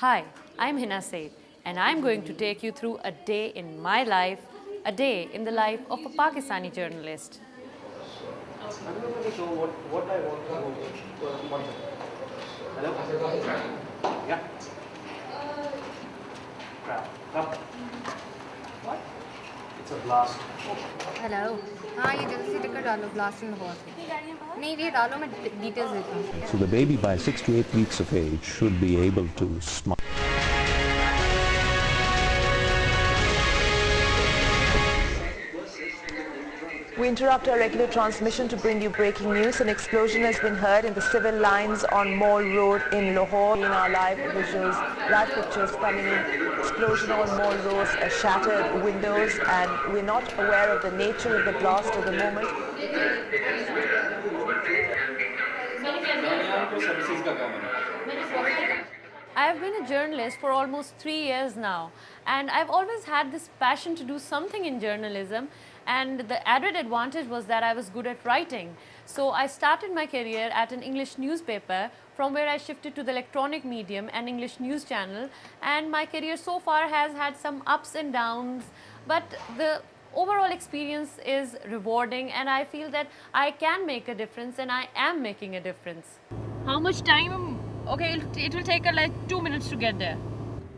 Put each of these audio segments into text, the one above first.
Hi, I'm Henna and I'm going to take you through a day in my life, a day in the life of a Pakistani journalist. I'm not really sure what I want to go. One second. Hello? Yeah? Crap. Come. What? It's a blast. Hello हाँ ये जल्दी से ticket डालो blast in Lahore नहीं ये डालो मैं details देता हूँ So the baby by 6 to 8 weeks of age should be able to smile. We interrupt our regular transmission to bring you breaking news. An explosion has been heard in the civil lines on Mall Road in Lahore. In our live visuals, live pictures coming in. Explosion on Mall Road, shattered windows, and we're not aware of the nature of the blast at the moment. I've been a journalist for almost 3 years now, and I've always had this passion to do something in journalism, and the added advantage was that I was good at writing. So I started my career at an English newspaper, from where I shifted to the electronic medium and English news channel, and my career so far has had some ups and downs, but the overall experience is rewarding, and I feel that I can make a difference and I am making a difference. How much time? Okay, it will take like 2 minutes to get there.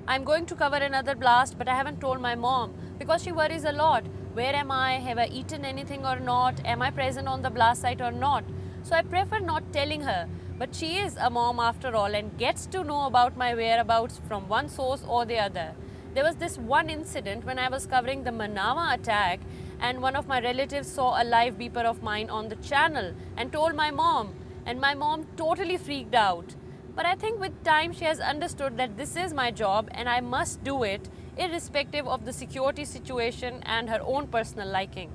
I'm going to cover another blast, but I haven't told my mom because she worries a lot. Where am I? Have I eaten anything or not? Am I present on the blast site or not? So I prefer not telling her. But she is a mom after all and gets to know about my whereabouts from one source or the other. There was this one incident when I was covering the Manama attack, and one of my relatives saw a live beeper of mine on the channel and told my mom, and my mom totally freaked out. But I think with time she has understood that this is my job and I must do it irrespective of the security situation and her own personal liking.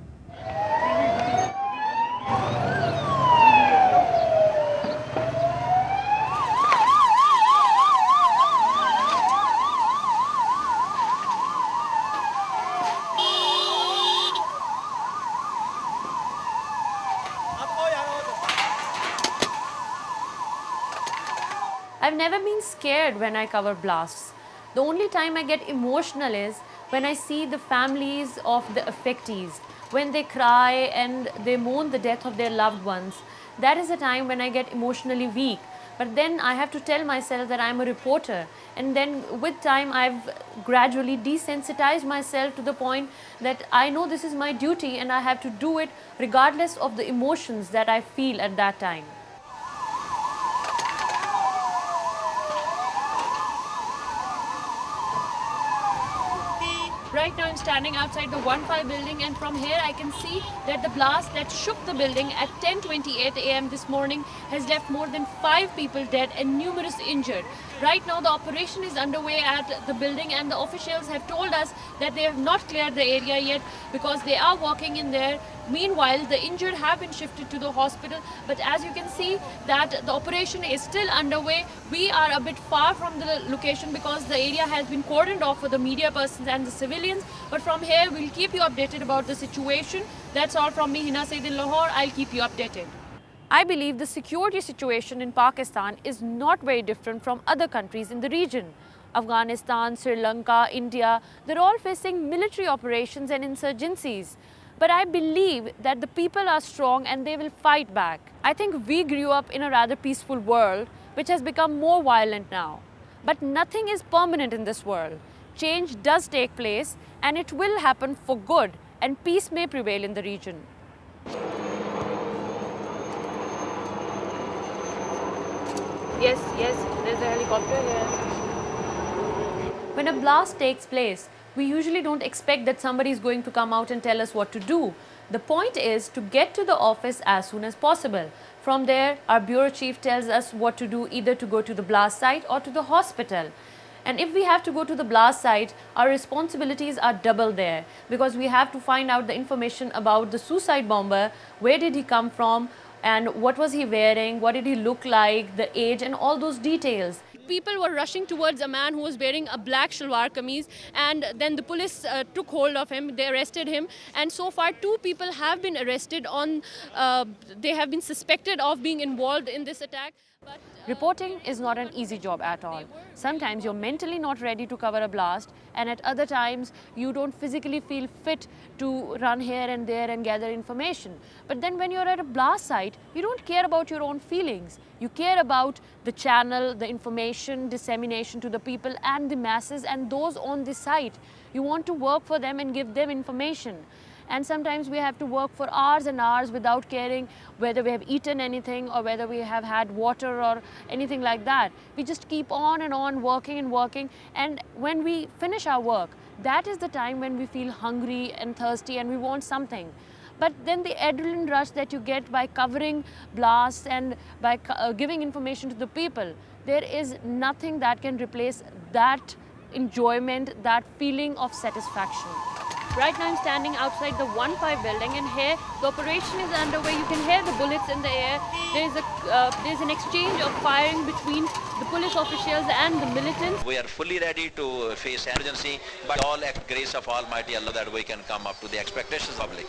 I've never been scared when I cover blasts. The only time I get emotional is when I see the families of the affectees, when they cry and they mourn the death of their loved ones. That is a time when I get emotionally weak. But then I have to tell myself that I'm a reporter. And then with time, I've gradually desensitized myself to the point that I know this is my duty and I have to do it regardless of the emotions that I feel at that time. Right now I'm standing outside the 1-5 building, and from here I can see that the blast that shook the building at 10:28 a.m. this morning has left more than 5 people dead and numerous injured. Right now the operation is underway at the building, and the officials have told us that they have not cleared the area yet because they are working in there. Meanwhile, the injured have been shifted to the hospital, but as you can see that the operation is still underway. We are a bit far from the location because the area has been cordoned off for the media persons and the civilians, but from here we'll keep you updated about the situation. That's all from me, Henna Said in Lahore. I'll keep you updated. I believe the security situation in Pakistan is not very different from other countries in the region. Afghanistan, Sri Lanka, India, they're all facing military operations and insurgencies. But I believe that the people are strong and they will fight back. I think we grew up in a rather peaceful world, which has become more violent now. But nothing is permanent in this world. Change does take place, and it will happen for good, and peace may prevail in the region. Yes, there's a helicopter here. When a blast takes place, we usually don't expect that somebody is going to come out and tell us what to do. The point is to get to the office as soon as possible. From there, our bureau chief tells us what to do, either to go to the blast site or to the hospital. And if we have to go to the blast site, our responsibilities are double there, because we have to find out the information about the suicide bomber, where did he come from, and what was he wearing, what did he look like, the age, and all those details. People were rushing towards a man who was wearing a black shalwar kameez, and then the police took hold of him. They arrested him, and so far 2 people have been arrested on, they have been suspected of being involved in this attack. Reporting is not an easy job at all. Sometimes you're mentally not ready to cover a blast, and at other times you don't physically feel fit to run here and there and gather information. But then when you're at a blast site, you don't care about your own feelings. You care about the channel, the information, dissemination to the people and the masses and those on the site. You want to work for them and give them information. And sometimes we have to work for hours and hours without caring whether we have eaten anything or whether we have had water or anything like that. We just keep on and on working and working, and when we finish our work, that is the time when we feel hungry and thirsty and we want something. But then the adrenaline rush that you get by covering blasts and by giving information to the people, there is nothing that can replace that enjoyment, that feeling of satisfaction. Right now I'm standing outside the 1-5 building, and here the operation is underway. You can hear the bullets in the air. There's an exchange of firing between the police officials and the militants. We are fully ready to face emergency, but all at grace of Almighty Allah that we can come up to the expectations of the public.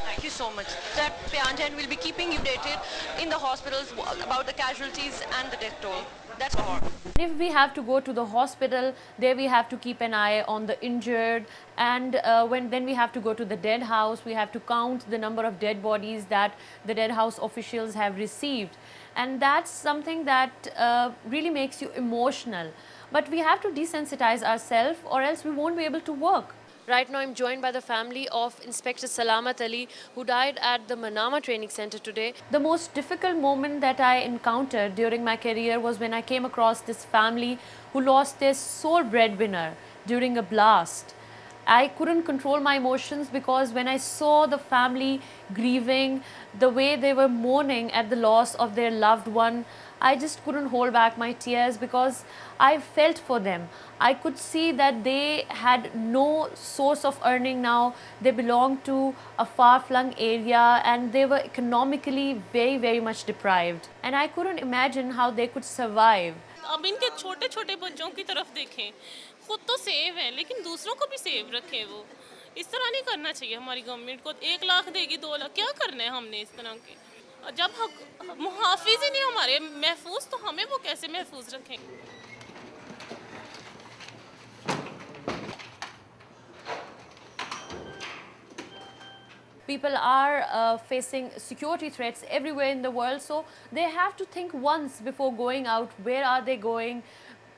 Thank you so much. That Priyanjan will be keeping you updated in the hospitals about the casualties and the death toll. That's all. If we have to go to the hospital, there we have to keep an eye on the injured, and then we have to go to the dead house. We have to count the number of dead bodies that the dead house officials have received, and that's something that really makes you emotional. But we have to desensitize ourselves, or else we won't be able to work. Right now I'm joined by the family of Inspector Salamat Ali, who died at the Manama Training Center today. The most difficult moment that I encountered during my career was when I came across this family who lost their sole breadwinner during a blast. I couldn't control my emotions, because when I saw the family grieving, the way they were mourning at the loss of their loved one, I just couldn't hold back my tears, because I felt for them. I could see that they had no source of earning now. They belonged to a far-flung area and they were economically very, very much deprived. And I couldn't imagine how they could survive. अब इनके छोटे छोटे बच्चों की तरफ देखें, खुद तो सेव है लेकिन दूसरों को भी सेव रखें। वो इस तरह नहीं करना चाहिए। हमारी गवर्नमेंट को 1 लाख देगी, 2 लाख, क्या करना है हमने इस तरह के? जब मुहाफिज ही नहीं हमारे महफूज, तो हमें वो कैसे महफूज रखेंगे? People are facing security threats everywhere in the world, so they have to think once before going out. Where are they going?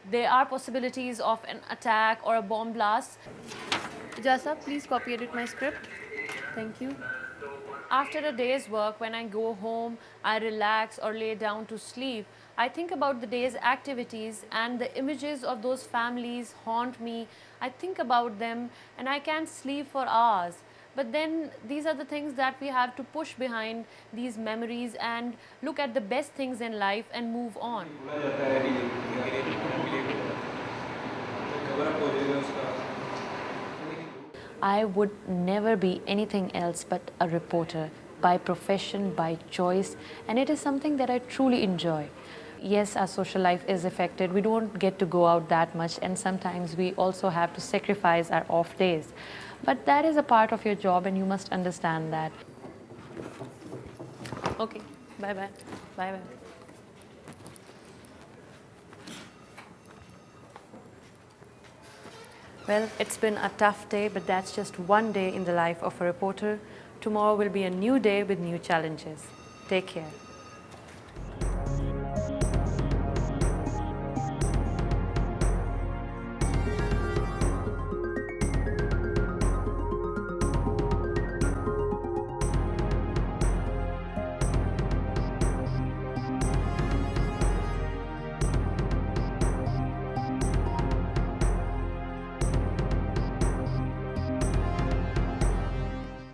There are possibilities of an attack or a bomb blast. Jasa, please copy edit my script. Thank you. After a day's work, when I go home, I relax or lay down to sleep. I think about the day's activities, and the images of those families haunt me. I think about them and I can't sleep for hours. But then these are the things that we have to push behind these memories and look at the best things in life and move on. I would never be anything else but a reporter, by profession, by choice, and it is something that I truly enjoy. Yes, our social life is affected. We don't get to go out that much, and sometimes we also have to sacrifice our off days. But that is a part of your job and you must understand that. Okay, bye-bye. Bye-bye. Well, it's been a tough day, but that's just one day in the life of a reporter. Tomorrow will be a new day with new challenges. Take care.